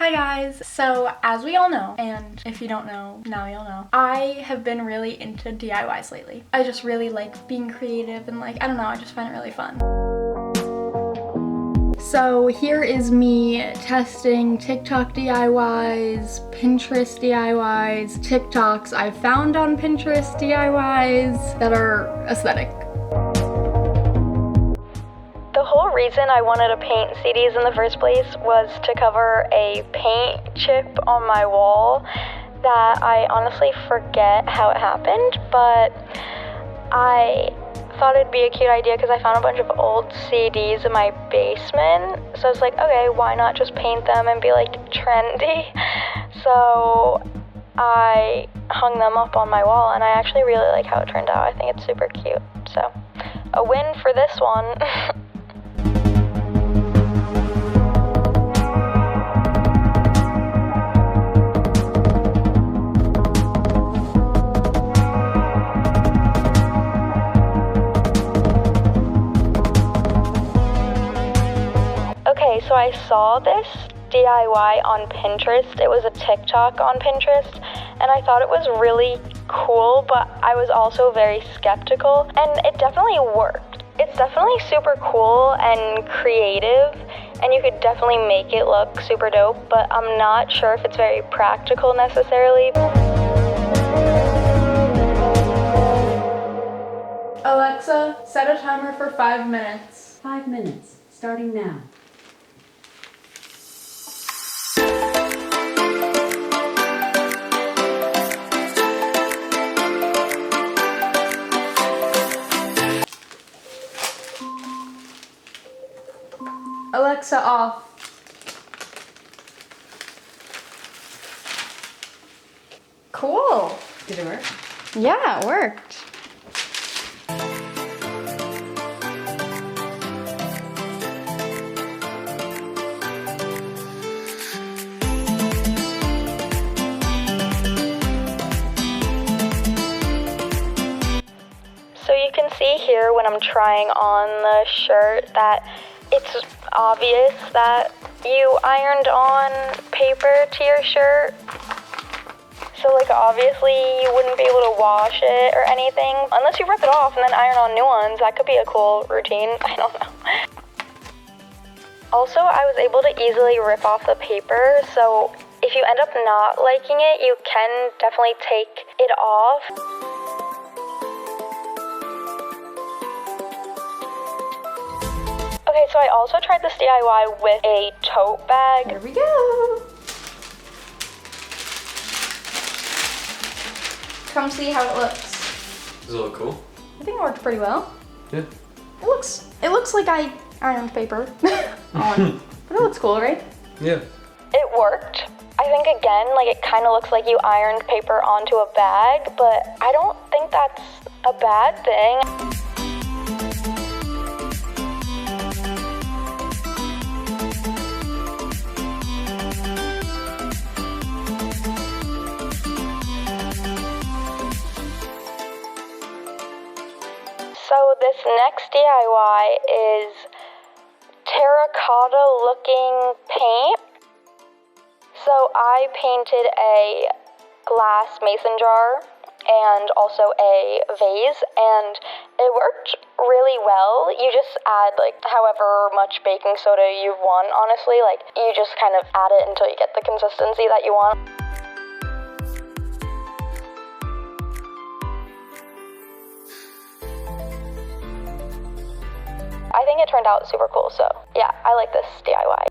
Hi guys! So as we all know, and if you don't know, now you'll know, I have been really into DIYs lately. I just really like being creative and like, I don't know, I just find it really fun. So here is me testing TikTok DIYs, Pinterest DIYs, TikToks I found on Pinterest DIYs that are aesthetic. The whole reason I wanted to paint CDs in the first place was to cover a paint chip on my wall that I honestly forget how it happened, but I thought it'd be a cute idea because I found a bunch of old CDs in my basement. So I was like, okay, why not just paint them and be like trendy? So I hung them up on my wall and I actually really like how it turned out. I think it's super cute. So a win for this one. Okay, so I saw this DIY on Pinterest. It was a TikTok on Pinterest, and I thought it was really cool, but I was also very skeptical, and it definitely worked. It's definitely super cool and creative, and you could definitely make it look super dope, but I'm not sure if it's very practical necessarily. Alexa, set a timer for 5 minutes. 5 minutes, starting now. Alexa, off. Cool. Did it work? Yeah, it worked. So you can see here when I'm trying on the shirt that it's obvious that you ironed on paper to your shirt. So like obviously you wouldn't be able to wash it or anything unless you rip it off and then iron on new ones. That could be a cool routine. I don't know. Also, I was able to easily rip off the paper, so if you end up not liking it, you can definitely take it off. Okay, so I also tried this DIY with a tote bag. Here we go. Come see how it looks. Does it look cool? I think it worked pretty well. Yeah. It looks like I ironed paper on, but it looks cool, right? Yeah. It worked. I think again, like it kind of looks like you ironed paper onto a bag, but I don't think that's a bad thing. So this next DIY is terracotta looking paint. So I painted a glass mason jar and also a vase, and it worked really well. You just add like however much baking soda you want, honestly. Like you just kind of add it until you get the consistency that you want. I think it turned out super cool, so yeah, I like this DIY.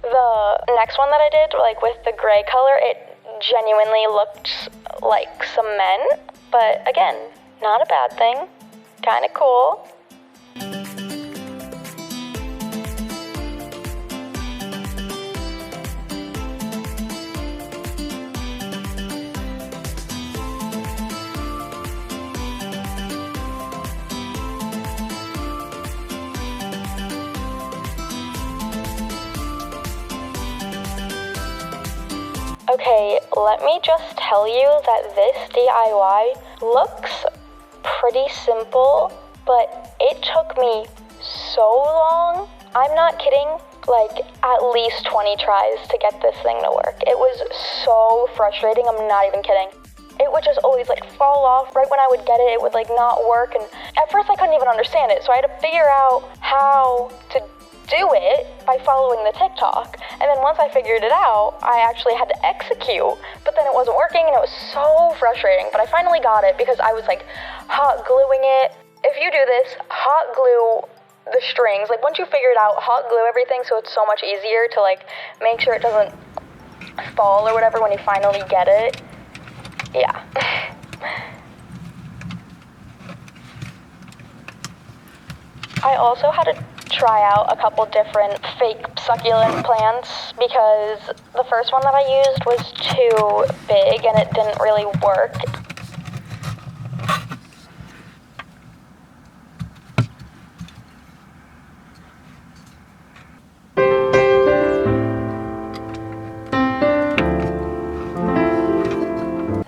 The next one that I did, like with the gray color, it genuinely looked like cement, but again, not a bad thing, kind of cool. Okay, let me just tell you that this DIY looks pretty simple, but it took me so long. I'm not kidding, like at least 20 tries to get this thing to work. It was so frustrating, I'm not even kidding. It would just always like fall off. Right when I would get it, it would like not work, and at first I couldn't even understand it, so I had to figure out how to do it by following the TikTok. And then once I figured it out, I actually had to execute, but then it wasn't working and it was so frustrating. But I finally got it because I was like hot gluing it. If you do this, hot glue the strings. Like once you figure it out, hot glue everything so it's so much easier to like make sure it doesn't fall or whatever when you finally get it. Yeah. I also had to try out a couple different fake succulent plants because the first one that I used was too big and it didn't really work.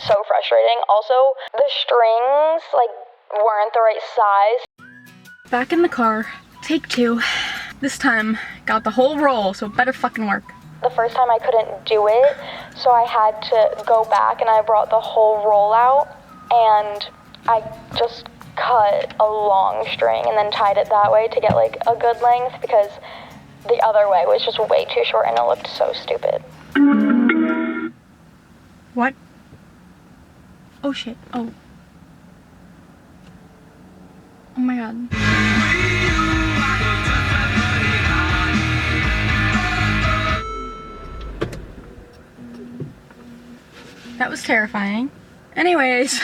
So frustrating. Also, the strings like weren't the right size. Back in the car, take 2. This time, got the whole roll, so it better fucking work. The first time I couldn't do it, so I had to go back and I brought the whole roll out and I just cut a long string and then tied it that way to get like a good length because the other way was just way too short and it looked so stupid. What? Oh shit, oh. Oh my god. That was terrifying. Anyways.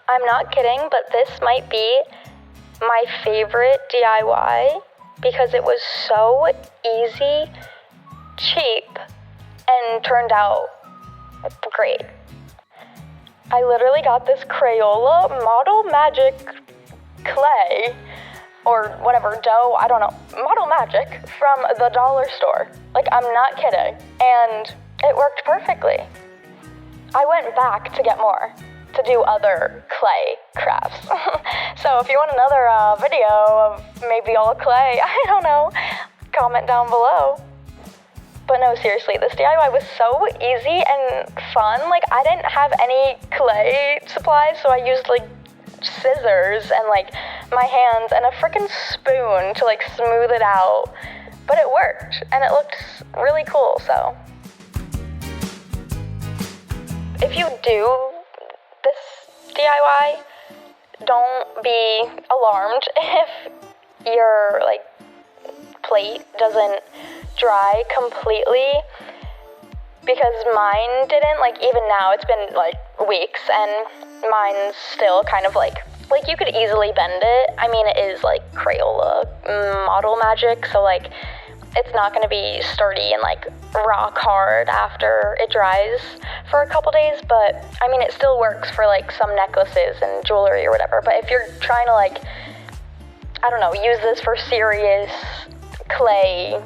I'm not kidding, but this might be my favorite DIY because it was so easy, cheap, and turned out great. I literally got this Crayola Model Magic clay, or whatever, dough, I don't know, Model Magic from the dollar store. Like, I'm not kidding. And it worked perfectly. I went back to get more, to do other clay crafts. So if you want another video of maybe all clay, I don't know, comment down below. But no, seriously, this DIY was so easy and fun. Like, I didn't have any clay supplies, so I used like scissors and like my hands and a freaking spoon to like smooth it out. But it worked and it looked really cool, so. If you do this DIY, don't be alarmed if your like plate doesn't dry completely, because mine didn't. Like, even now, it's been like weeks and mine's still kind of like you could easily bend it. I mean, it is like Crayola Model Magic, so like it's not gonna be sturdy and like rock hard after it dries for a couple days, but I mean, it still works for like some necklaces and jewelry or whatever. But if you're trying to like, I don't know, use this for serious clay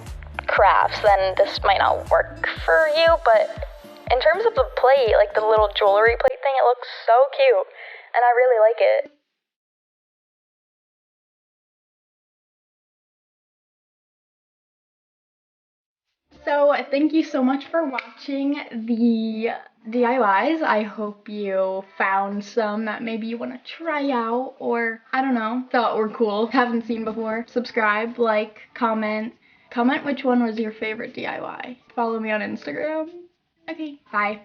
crafts, then this might not work for you. But in terms of the plate, like the little jewelry plate thing, it looks so cute and I really like it. So thank you so much for watching the DIYs. I hope you found some that maybe you want to try out, or I don't know, thought were cool, haven't seen before. Subscribe, like, comment which one was your favorite DIY. Follow me on Instagram. Okay, bye.